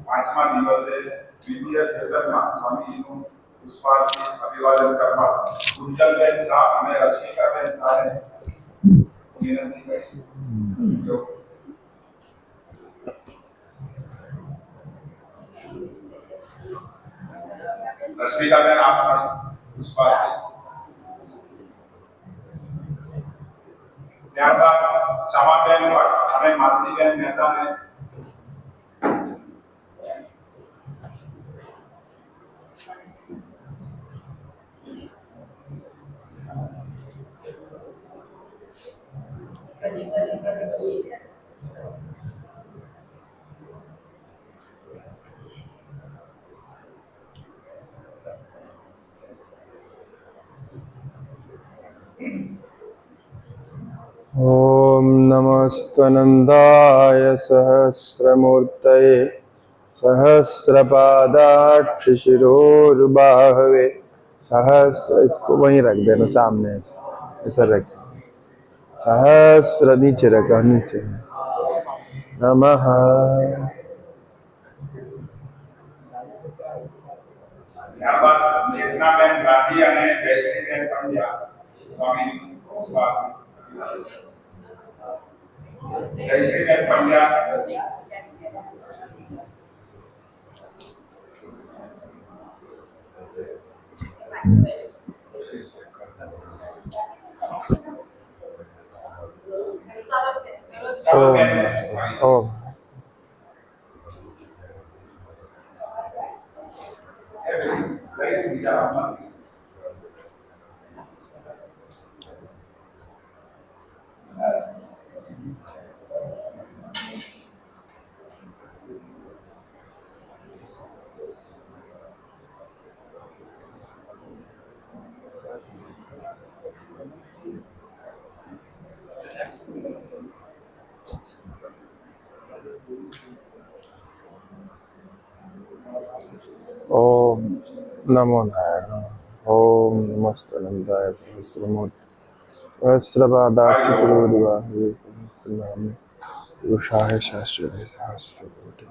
પાંચમા દિવસે દ્વિતીય સેશનમાં સ્વામીજીનું પુષ્પાર્ચન અભિવાદન કરવા કુંજલબેન શાહ અને રશ્મિકાબેન શાહને વિનંતી કરીશ. રશ્મિકાબેન આપ પણ પુષ્પાર્ચન. ત્યારબાદ સમાબેન ભટ્ટ અને માલતીબેન મહેતાને ओम नमस्त्वनंदाय सहस्रमूर्तये सहस्रपादाक्षिशिरोर्बाहवे सहस्र, इसको वहीं रख देना सामने ऐसा रख, सहस्र नीचे रखा नीचे. नमः. ત્યારબાદ ચેતનાબેન ગાંધી અને જયશ્રીબેન પંડ્યા સ્વામીનું પુષ્પાર્ચન. જયશ્રીબેન પંડ્યા. ओम. ओम नमो नारायण. ओम नमस्त्वनंदाय सहस्रमूर्तये सहस्रपादाक्षिशिरोर्बाहवे सहस्रनाम पुरुषाय शाश्वते सहस्रकोटि.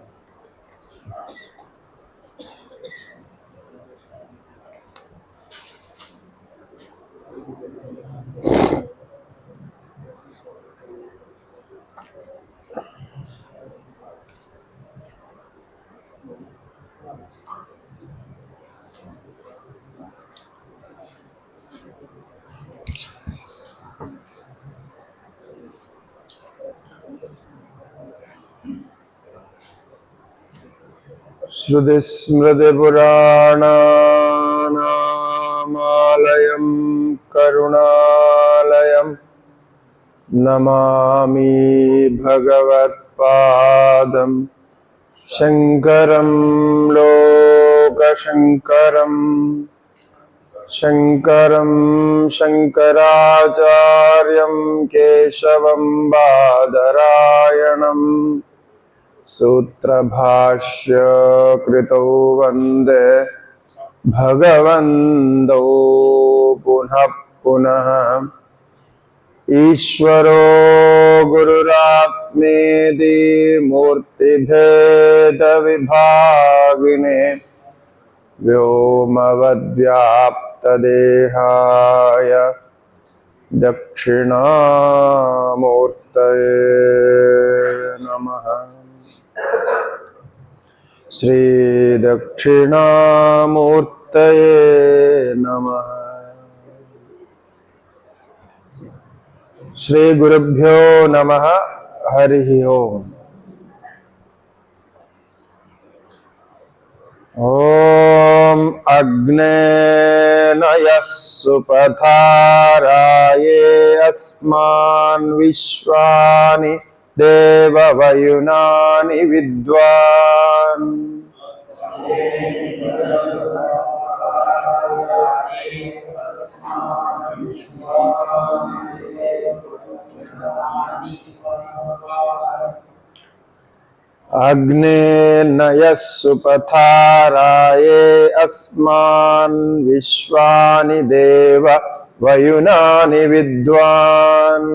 श्रुतिस्मृतिपुराणानामालयं करुणालयं नमामि भगवत्पादं शङ्करं लोकशङ्करं शङ्करं शङ्कराचार्यं केशवं बादरायणम् सूत्रभाष्य कृतौ वन्दे भगवन्तौ पुनः पुनः. ईश्वरो गुरुरात्मेति मूर्तिभेदविभागिने व्योमवद्व्याप्तदेहाय दक्षिणामूर्तये नमः. श्री दक्षिणामूर्तये नमः. श्री गुरुभ्यो नमः. हरि ओम. ओम अग्ने नयः सुपथाराये अस्मान् विश्वानि देववयुनानि विद्वान्. अग्ने नयः सुपथाराये अस्मान् विश्वानि देव वयुनानि विद्वान्.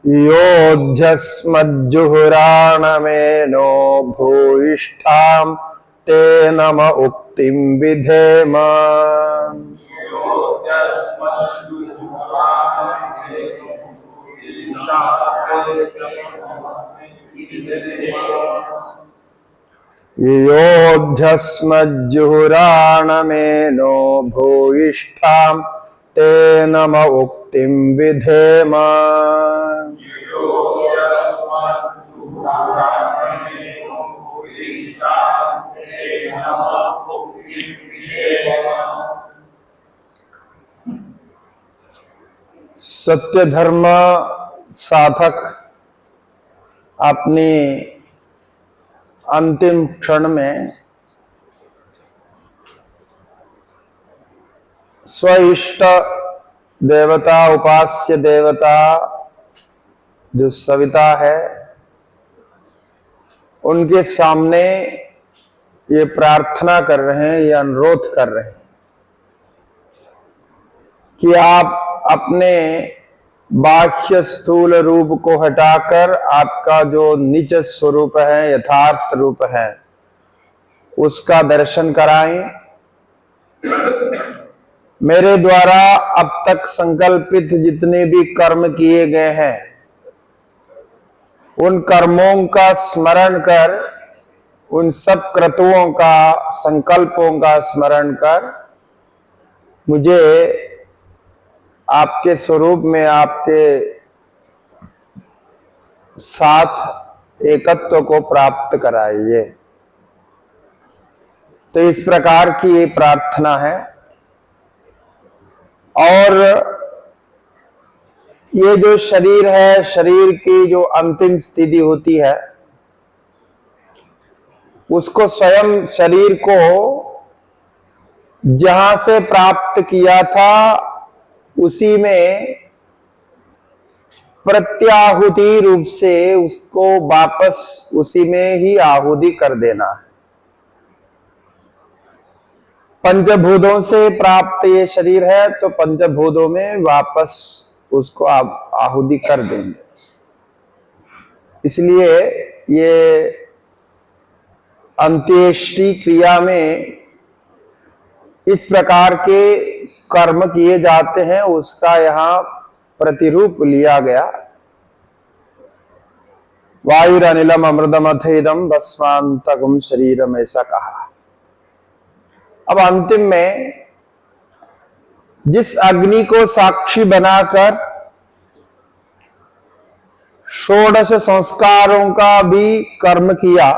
योऽध्यस्मज्जुहुराणमेनो भूयिष्ठां ते नम उक्तिं विधेम। योऽध्यस्मज्जुहुराणमेनो भूयिष्ठां ते नम उक्तिं विधेम। सत्य धर्म साधक अपनी अंतिम क्षण में स्वइष्ट देवता, उपास्य देवता जो सविता है, उनके सामने ये प्रार्थना कर रहे हैं, ये अनुरोध कर रहे हैं कि आप अपने बाह्य स्थूल रूप को हटाकर आपका जो निज स्वरूप है, यथार्थ रूप है, उसका दर्शन कराएं। मेरे द्वारा अब तक संकल्पित जितने भी कर्म किए गए हैं, उन कर्मों का स्मरण कर, उन सब क्रतुओं का, संकल्पों का स्मरण कर मुझे आपके स्वरूप में, आपके साथ एकत्व को प्राप्त कराइए। तो इस प्रकार की ये प्रार्थना है। और ये जो शरीर है, शरीर की जो अंतिम स्थिति होती है, उसको स्वयं शरीर को जहां से प्राप्त किया था उसी में प्रत्याहुति रूप से उसको वापस उसी में ही आहुति कर देना है। पंचभूतों से प्राप्त ये शरीर है, तो पंचभूतों में वापस उसको आप आहुति कर देंगे। इसलिए ये अंत्येष्टि क्रिया में इस प्रकार के कर्म किए जाते हैं, उसका यहां प्रतिरूप लिया गया। वायुरनिलम अमृतम अथेदम भस्मांतकम शरीरम, ऐसा कहा। अब अंतिम में जिस अग्नि को साक्षी बनाकर षोडश संस्कारों का भी कर्म किया,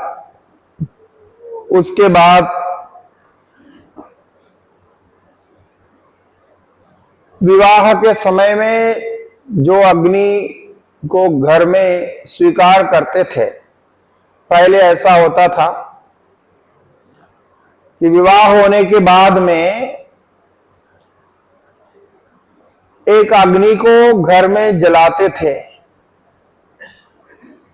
उसके बाद विवाह के समय में जो अग्नि को घर में स्वीकार करते थे, पहले ऐसा होता था कि विवाह होने के बाद में एक अग्नि को घर में जलाते थे।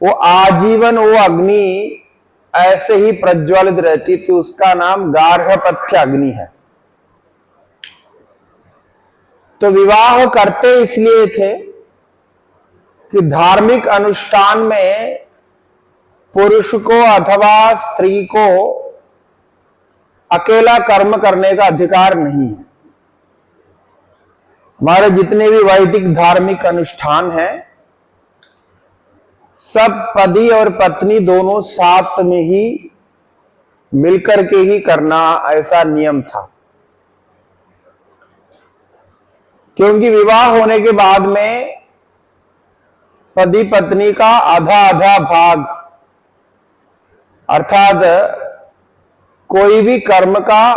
वो आजीवन वो अग्नि ऐसे ही प्रज्वलित रहती थी। उसका नाम गार्हपत्य अग्नि है। तो विवाह करते इसलिए थे कि धार्मिक अनुष्ठान में पुरुष को अथवा स्त्री को अकेला कर्म करने का अधिकार नहीं है। हमारे जितने भी वैदिक धार्मिक अनुष्ठान हैं, सब पति और पत्नी दोनों साथ में ही मिलकर के ही करना, ऐसा नियम था। क्योंकि विवाह होने के बाद में पति पत्नी का आधा आधा भाग, अर्थात कोई भी कर्म का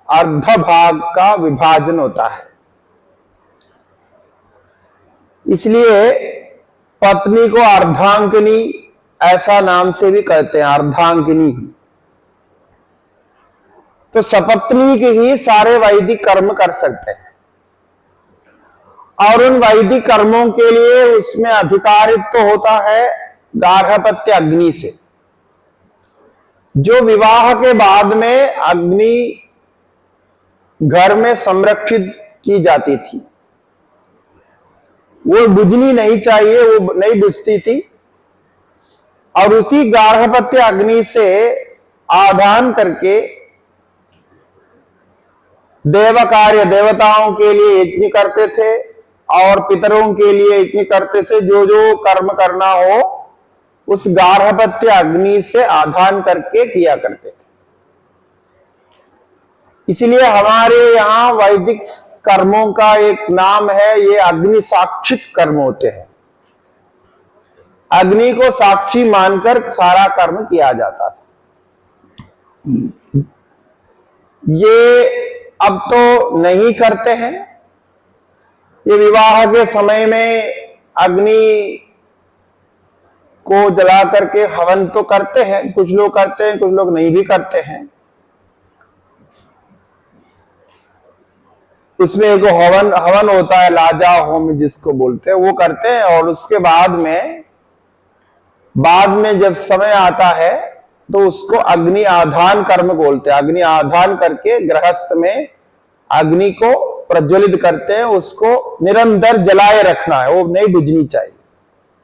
अर्ध भाग का विभाजन होता है। इसलिए पत्नी को अर्धांगिनी ऐसा नाम से भी कहते हैं, अर्धांगिनी। तो सपत्नी के ही सारे वैदिक कर्म कर सकते हैं। और उन वैदिक कर्मों के लिए उसमें अधिकारित्व तो होता है गार्हपत्य अग्नि से, जो विवाह के बाद में अग्नि घर में संरक्षित की जाती थी। वो बुझनी नहीं चाहिए, वो नहीं बुझती थी, और उसी गार्हपत्य अग्नि से आधान करके देव कार्य, देवताओं के लिए यज्ञ करते थे और पितरों के लिए यज्ञ करते थे। जो जो कर्म करना हो उस गार्हपत्य अग्नि से आधान करके किया करते थे। इसलिए हमारे यहाँ वैदिक कर्मों का एक नाम है, ये अग्नि साक्षिक कर्म होते हैं। अग्नि को साक्षी मानकर सारा कर्म किया जाता था। ये अब तो नहीं करते हैं। ये विवाह के समय में अग्नि को जला करके हवन तो करते हैं, कुछ लोग करते हैं, कुछ लोग नहीं भी करते हैं। उसमें एक हवन होता है, लाजा होम जिसको बोलते हैं, वो करते हैं। और उसके बाद में जब समय आता है तो उसको अग्नि आधान कर्म बोलते हैं। अग्नि आधान करके गृहस्थ में अग्नि को प्रज्वलित करते हैं, उसको निरंतर जलाए रखना है, वो नहीं बुझनी चाहिए,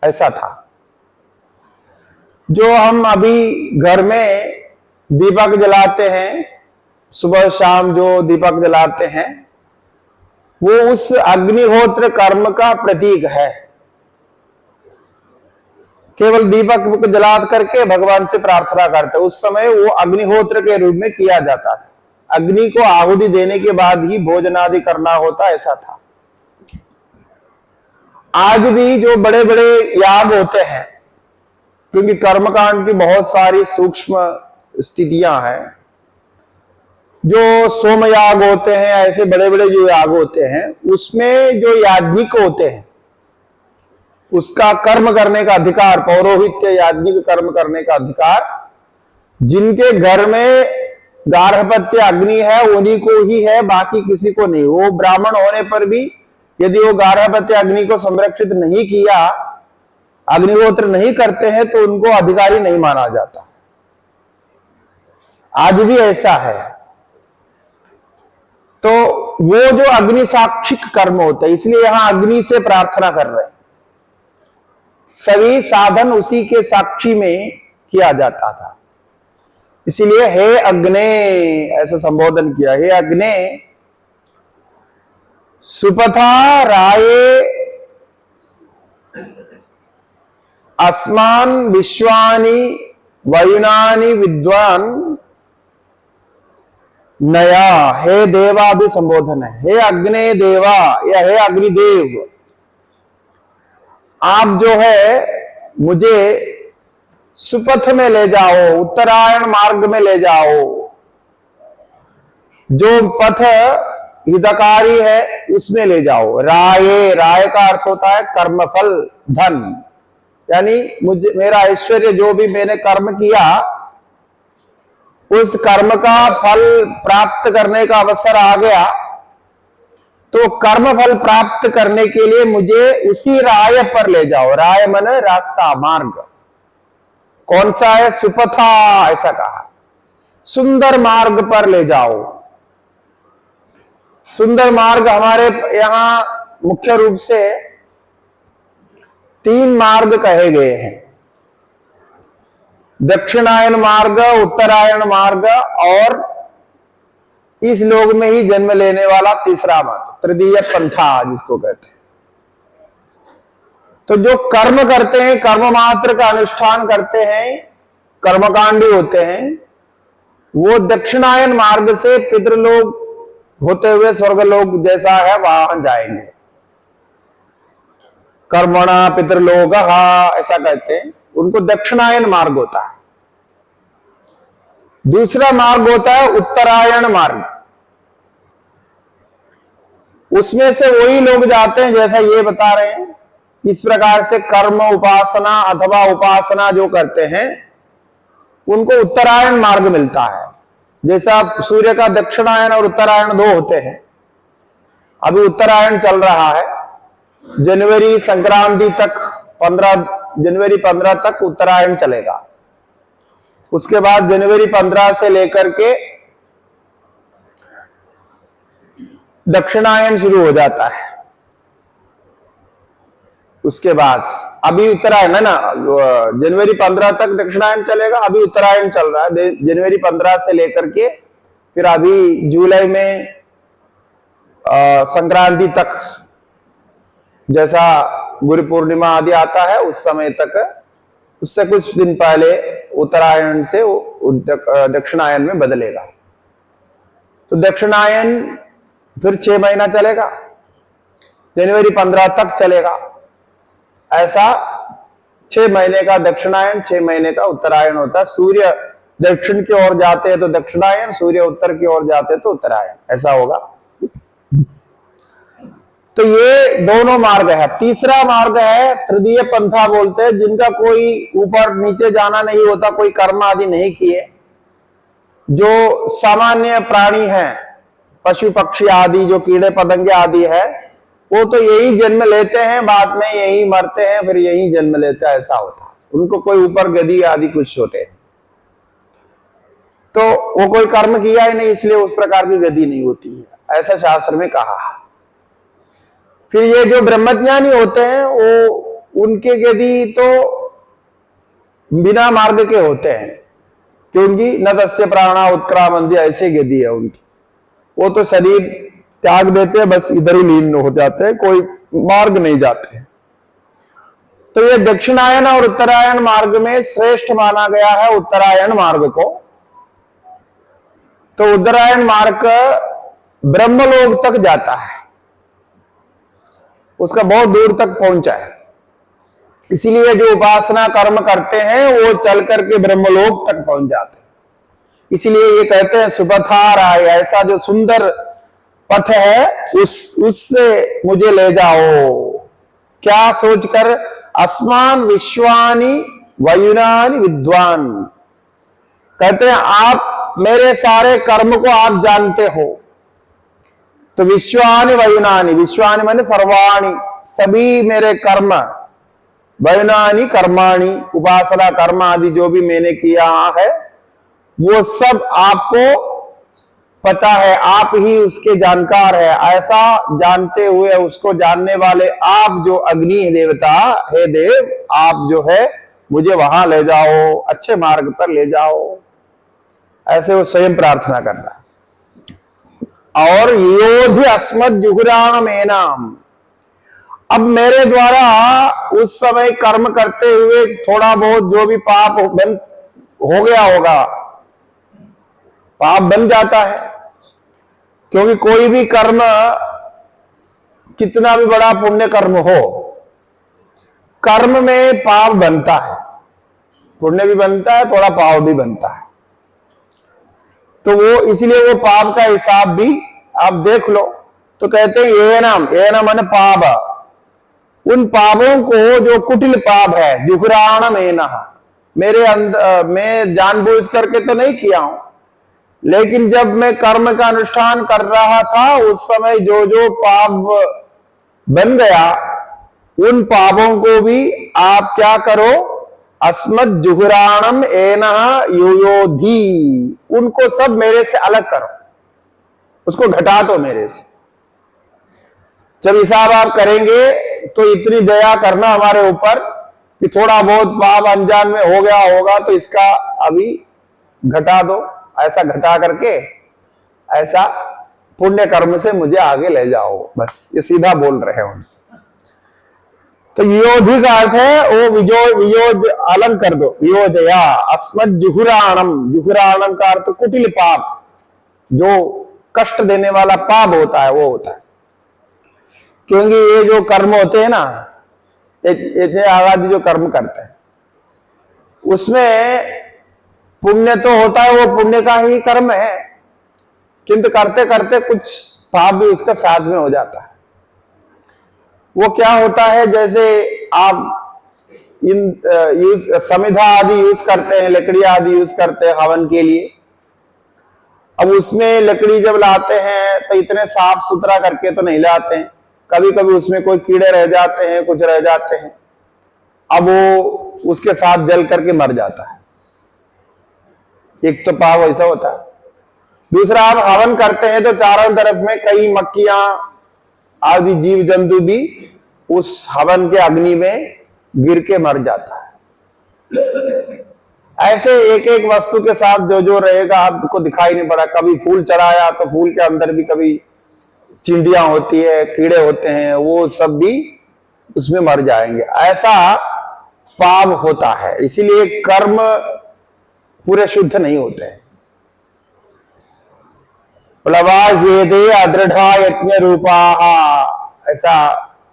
ऐसा था। जो हम अभी घर में दीपक जलाते हैं, सुबह शाम जो दीपक जलाते हैं, वो उस अग्निहोत्र कर्म का प्रतीक है। केवल दीपक जला करके भगवान से प्रार्थना करते, उस समय वो अग्निहोत्र के रूप में किया जाता था। अग्नि को आहुति देने के बाद ही भोजन आदि करना होता, ऐसा था। आज भी जो बड़े बड़े याग होते हैं, क्योंकि कर्मकांड की बहुत सारी सूक्ष्म स्थितियां हैं, जो सोम याग होते हैं, ऐसे बड़े बड़े जो याग होते हैं, उसमें जो याज्ञिक होते हैं उसका कर्म करने का अधिकार, पौरोहित्य याज्ञिक कर्म करने का अधिकार जिनके घर में गार्हपत्य अग्नि है उन्हीं को ही है, बाकी किसी को नहीं। वो ब्राह्मण होने पर भी यदि वो गार्हपत्य अग्नि को संरक्षित नहीं किया, अग्निहोत्र नहीं करते हैं, तो उनको अधिकारी नहीं माना जाता। आज भी ऐसा है। तो वो जो अग्नि साक्षिक कर्म होता है, इसलिए यहां अग्नि से प्रार्थना कर रहे हैं। सभी साधन उसी के साक्षी में किया जाता था। इसीलिए हे अग्ने ऐसा संबोधन किया, हे अग्ने सुपथा राये अस्मान विश्वानि वयुनानि विद्वान नया। हे देवा भी संबोधन है। हे अग्ने देवा या हे अग्निदेव, आप जो है मुझे सुपथ में ले जाओ, उत्तरायण मार्ग में ले जाओ। जो पथ हितकारी है उसमें ले जाओ। राये, राय का अर्थ होता है कर्मफल, धन, यानी मुझे मेरा ऐश्वर्य, जो भी मैंने कर्म किया उस कर्म का फल प्राप्त करने का अवसर आ गया, तो कर्म फल प्राप्त करने के लिए मुझे उसी राय पर ले जाओ। राय माने रास्ता, मार्ग। कौन सा है? सुपथा, ऐसा कहा। सुंदर मार्ग पर ले जाओ। सुंदर मार्ग हमारे यहां मुख्य रूप से 3 मार्ग कहे गए हैं। दक्षिणायन मार्ग, उत्तरायण मार्ग और इस लोक में ही जन्म लेने वाला तीसरा मार्ग, तृतीय पंथा जिसको कहते हैं। तो जो कर्म करते हैं, कर्म मात्र का अनुष्ठान करते हैं, कर्मकांडी होते हैं, वो दक्षिणायन मार्ग से पितृलोक होते हुए स्वर्गलोक जैसा है वहां जाएंगे। कर्मणा पितृलोक ऐसा कहते हैं, उनको दक्षिणायन मार्ग होता है। दूसरा मार्ग होता है उत्तरायण मार्ग। उसमें से वही लोग जाते हैं जैसा ये बता रहे हैं। इस प्रकार से कर्म उपासना अथवा उपासना जो करते हैं उनको उत्तरायण मार्ग मिलता है। जैसा सूर्य का दक्षिणायन और उत्तरायण 2 होते हैं। अभी उत्तरायण चल रहा है, जनवरी संक्रांति तक, जनवरी 15 तक उत्तरायण चलेगा। उसके बाद जनवरी 15 से लेकर के दक्षिणायन शुरू हो जाता है। उसके बाद अभी उत्तरायण है ना, जनवरी 15 तक दक्षिणायन चलेगा, अभी उत्तरायण चल रहा है। जनवरी 15 से लेकर के फिर अभी जुलाई में संक्रांति तक, जैसा गुरु पूर्णिमा आदि आता है उस समय तक, उससे कुछ दिन पहले उत्तरायण से दक्षिणायन में बदलेगा। तो दक्षिणायन फिर 6 महीना चलेगा, जनवरी 15 तक चलेगा। ऐसा 6 महीने का दक्षिणायन, 6 महीने का उत्तरायण होता है। सूर्य दक्षिण की ओर जाते हैं तो दक्षिणायन, सूर्य उत्तर की ओर जाते हैं तो उत्तरायण, ऐसा होगा। तो ये दोनों मार्ग है। तीसरा मार्ग है तृतीय पंथा बोलते हैं, जिनका कोई ऊपर नीचे जाना नहीं होता, कोई कर्म आदि नहीं किए, जो सामान्य प्राणी हैं, पशु पक्षी आदि, जो कीड़े पतंगे आदि है, वो तो यही जन्म लेते हैं, बाद में यही मरते हैं, फिर यही जन्म लेते हैं, ऐसा होता है। उनको कोई ऊपर गति आदि कुछ होते हैं, तो वो कोई कर्म किया ही नहीं, इसलिए उस प्रकार की गति नहीं होती है, ऐसा शास्त्र में कहा है। फिर ये जो ब्रह्मज्ञानी होते हैं, वो उनके गति तो बिना मार्ग के होते हैं, क्योंकि न तस्य प्राणा उत्क्रामन्ति, ऐसे गति है उनकी। वो तो शरीर त्याग देते हैं, बस इधर ही लीन हो जाते हैं, कोई मार्ग नहीं जाते हैं। तो ये दक्षिणायन और उत्तरायण मार्ग में श्रेष्ठ माना गया है उत्तरायण मार्ग को। तो उत्तरायण मार्ग ब्रह्मलोक तक जाता है, उसका बहुत दूर तक पहुंचा है। इसीलिए जो उपासना कर्म करते हैं वो चल करके ब्रह्मलोक तक पहुंच जाते हैं। इसीलिए ये कहते हैं सुपथा राय, ऐसा जो सुंदर पथ है उससे मुझे ले जाओ। क्या सोचकर? अस्मान विश्वानि वयुनानि विद्वान, कहते हैं आप मेरे सारे कर्म को आप जानते हो। तो विश्वानि वयुनानि, विश्वानि माने सर्वाणि, सभी मेरे कर्म, वयुनानि कर्माणि, उपासना कर्म आदि जो भी मैंने किया है वो सब आपको पता है, आप ही उसके जानकार है। ऐसा जानते हुए उसको जानने वाले आप जो अग्नि देवता हे देव, आप जो है मुझे वहां ले जाओ, अच्छे मार्ग पर ले जाओ, ऐसे वो स्वयं प्रार्थना कर रहा। और योधि अस्मद जुहुराण में नाम, अब मेरे द्वारा उस समय कर्म करते हुए थोड़ा बहुत जो भी पाप हो गया होगा, पाप बन जाता है, क्योंकि कोई भी कर्म कितना भी बड़ा पुण्य कर्म हो, कर्म में पाप बनता है, पुण्य भी बनता है, थोड़ा पाप भी बनता है। तो वो इसलिए वो पाप का हिसाब भी आप देख लो। तो कहते हैं ये नाम माने पाप, उन पापों को जो कुटिल पाप है, जुहुराण में मेरे अंदर मैं जानबूझ करके तो नहीं किया हूं, लेकिन जब मैं कर्म का अनुष्ठान कर रहा था उस समय जो जो पाप बन गया, उन पापों को भी आप क्या करो, अस्मद जुहुराणम एनः योयोधि, उनको सब मेरे से अलग करो, उसको घटा दो मेरे से। जब हिसाब आप करेंगे तो इतनी दया करना हमारे ऊपर कि थोड़ा बहुत पाप अनजान में हो गया होगा तो इसका अभी घटा दो, ऐसा घटा करके ऐसा पुण्य कर्म से मुझे आगे ले जाओ, बस ये सीधा बोल रहे हैं उनसे। तो योधि का अर्थ है वो वियोज अलग कर दो, वियोजया अस्मद जुहुराणम, जुहुराणम का अर्थ कुटिल पाप, जो कष्ट देने वाला पाप होता है वो होता है। क्योंकि ये जो कर्म होते हैं ना, इतने आदि जो कर्म करते हैं उसमें पुण्य तो होता है, वो पुण्य का ही कर्म है, किंतु करते करते कुछ पाप भी उसका साथ में हो जाता है। वो क्या होता है, जैसे आप समिधा आदि यूज करते हैं, लकड़ी आदि यूज करते हैं हवन के लिए। अब उसमें लकड़ी जब लाते हैं तो इतने साफ सुथरा करके तो नहीं लाते हैं, कभी कभी उसमें कोई कीड़े रह जाते हैं, कुछ रह जाते हैं, अब वो उसके साथ जल करके मर जाता है। एक तो पाप ऐसा होता है। दूसरा, आप हवन करते हैं तो चारों तरफ में कई मक्खियां आदि जीव जंतु भी उस हवन के अग्नि में गिर के मर जाता है। ऐसे एक एक वस्तु के साथ जो जो रहेगा आपको दिखाई नहीं पड़ा। कभी फूल चढ़ाया तो फूल के अंदर भी कभी चिंटियां होती है, कीड़े होते हैं, वो सब भी उसमें मर जाएंगे। ऐसा पाप होता है, इसीलिए कर्म पूरे शुद्ध नहीं होते हैं। प्लवाह्येते अदृढ़ा यज्ञ रूपा, ऐसा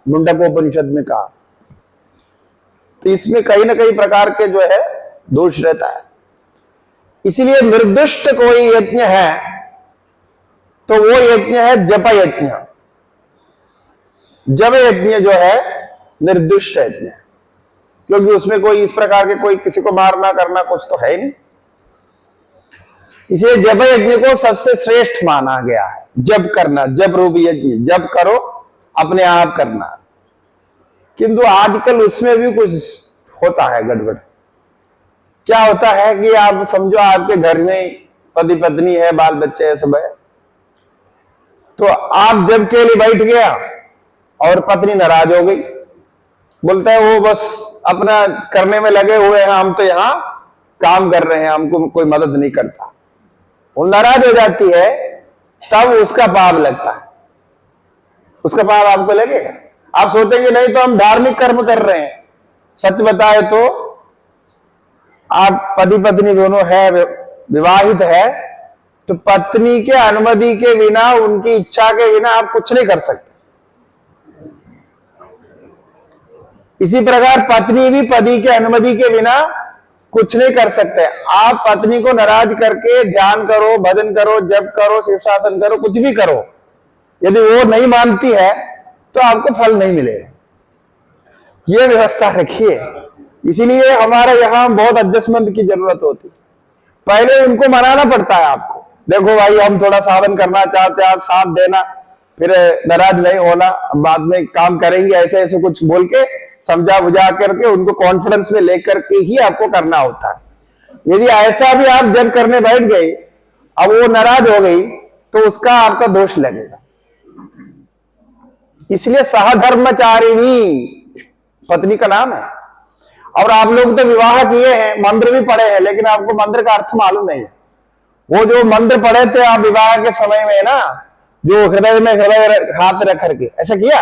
मुंडकोपनिषद में कहा। तो इसमें कहीं ना कहीं प्रकार के जो है दोष रहता है। इसीलिए निर्दिष्ट कोई यज्ञ है तो वो यज्ञ है जप यज्ञ। जप यज्ञ जो है निर्दिष्ट यज्ञ, क्योंकि उसमें कोई इस प्रकार के कोई किसी को मारना करना कुछ तो है नहीं। इसलिए जप यज्ञ को सबसे श्रेष्ठ माना गया है। जप करना, जप रूप यज्ञ, जप करो अपने आप करना। किंतु आजकल उसमें भी कुछ होता है गड़बड़। क्या होता है कि आप समझो आपके घर में पति पत्नी है, बाल बच्चे है, सब है, तो आप जब के लिए बैठ गया और पत्नी नाराज हो गई, बोलता है वो बस अपना करने में लगे हुए हैं, हम तो यहां काम कर रहे हैं, हमको कोई मदद नहीं करता। वो नाराज हो जाती है, तब उसका पाप लगता है। उसका पाप आपको लगेगा। आप सोचेंगे नहीं तो हम धार्मिक कर्म कर रहे हैं। सच बताए तो आप पति पत्नी दोनों है, विवाहित है, तो पत्नी के अनुमति के बिना, उनकी इच्छा के बिना आप कुछ नहीं कर सकते। इसी प्रकार पत्नी भी पति के अनुमति के बिना कुछ नहीं कर सकते। आप पत्नी को नाराज करके ध्यान करो, भजन करो, जप करो, शीर्षासन करो, कुछ भी करो, यदि वो नहीं मानती है तो आपको फल नहीं मिलेगा। ये व्यवस्था रखिए। इसीलिए हमारे यहां बहुत एडजस्टमेंट की जरूरत होती। पहले उनको मनाना पड़ता है आपको, देखो भाई हम थोड़ा सावन करना चाहते हैं, आप साथ देना, फिर नाराज नहीं होना, बाद में काम करेंगे, ऐसे ऐसे कुछ बोल के समझा बुझा करके उनको कॉन्फिडेंस में लेकर के ही आपको करना होता है। यदि ऐसा भी आप जब करने बैठ गए, अब वो नाराज हो गई, तो उसका आपका दोष लगेगा। इसलिए सहधर्मचारिणी पत्नी का नाम है। और आप लोग तो विवाह किए हैं, मंत्र भी पढ़े हैं, लेकिन आपको मंत्र का अर्थ मालूम नहीं है। वो जो मंत्र पढ़े थे आप विवाह के समय में ना, जो हृदय में हृदय हाथ रख करके, ऐसा किया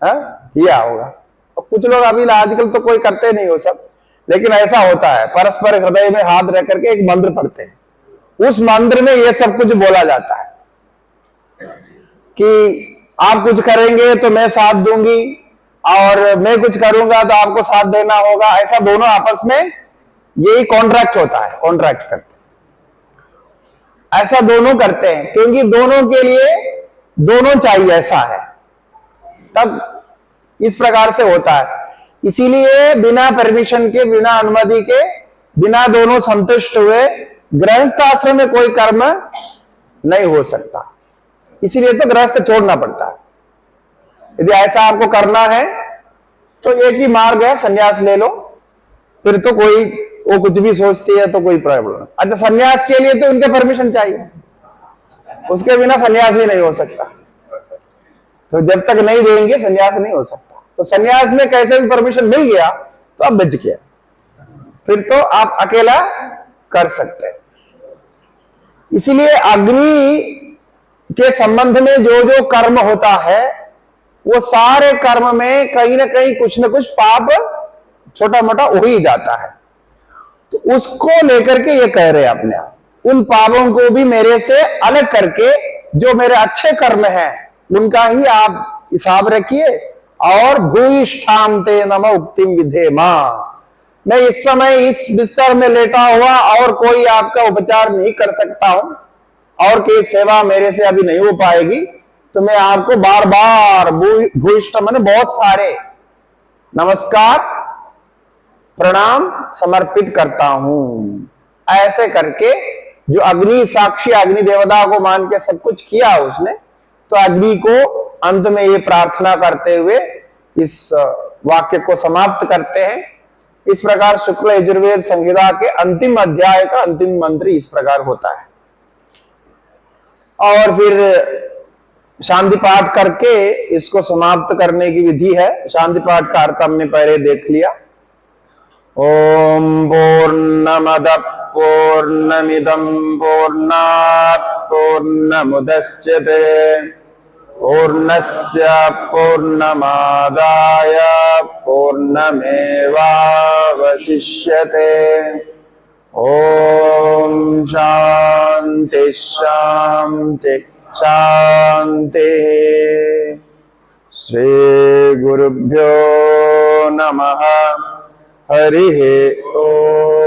किया होगा। अब कुछ लोग अभी आजकल तो कोई करते नहीं हो सब, लेकिन ऐसा होता है, परस्पर हृदय में हाथ रख करके एक मंत्र पढ़ते हैं। उस मंत्र में ये सब कुछ बोला जाता है कि आप कुछ करेंगे तो मैं साथ दूंगी, और मैं कुछ करूंगा तो आपको साथ देना होगा। ऐसा दोनों आपस में यही कॉन्ट्रैक्ट होता है, कॉन्ट्रैक्ट करते हैं। ऐसा दोनों करते हैं, क्योंकि दोनों के लिए दोनों चाहिए, ऐसा है, तब इस प्रकार से होता है। इसीलिए बिना परमिशन के, बिना अनुमति के, बिना दोनों संतुष्ट हुए गृहस्थ आश्रम में कोई कर्म नहीं हो सकता। इसीलिए तो गृहस्थ छोड़ना पड़ता है। यदि ऐसा आपको करना है तो एक ही मार्ग है, संन्यास ले लो, फिर तो कोई वो कुछ भी सोचती है तो कोई प्रॉब्लम। अच्छा, संन्यास के लिए तो उनके परमिशन चाहिए, उसके बिना संन्यास भी नहीं हो सकता। तो जब तक नहीं देंगे संन्यास नहीं हो सकता। तो संन्यास में कैसे भी परमिशन मिल गया तो आप बच गए, फिर तो आप अकेला कर सकते हैं। इसीलिए अग्नि के संबंध में जो जो कर्म होता है, वो सारे कर्म में कहीं ना कहीं कुछ ना कुछ पाप छोटा मोटा हो ही जाता है। तो उसको लेकर के ये कह रहे हैं अपने आप, उन पापों को भी मेरे से अलग करके जो मेरे अच्छे कर्म हैं उनका ही आप हिसाब रखिए। और भूयिष्ठाम ते नमः उक्तिम विधेमा, मैं इस समय इस बिस्तर में लेटा हुआ और कोई आपका उपचार नहीं कर सकता हूं, और कोई सेवा मेरे से अभी नहीं हो पाएगी, तो मैं आपको बार बार भूयिष्ठ मैंने बहुत सारे नमस्कार प्रणाम समर्पित करता हूं। ऐसे करके जो अग्नि साक्षी, अग्नि देवता को मान के सब कुछ किया उसने, तो अग्नि को अंत में ये प्रार्थना करते हुए इस वाक्य को समाप्त करते हैं। इस प्रकार शुक्ल यजुर्वेद संहिता के अंतिम अध्याय का अंतिम मंत्र इस प्रकार होता है। और फिर शांति पाठ करके इसको समाप्त करने की विधि है। शांति पाठ का अर्थ हमने पहले देख लिया। ओम पूर्णमद पूर्णमिदं पूर्णात् पूर्णमुदच्यते पूर्णस्य पूर्णमादाय पूर्णमेवावशिष्यते। ओम शांति शांति शांति। श्री गुरुभ्यो नमः। हरि ओम।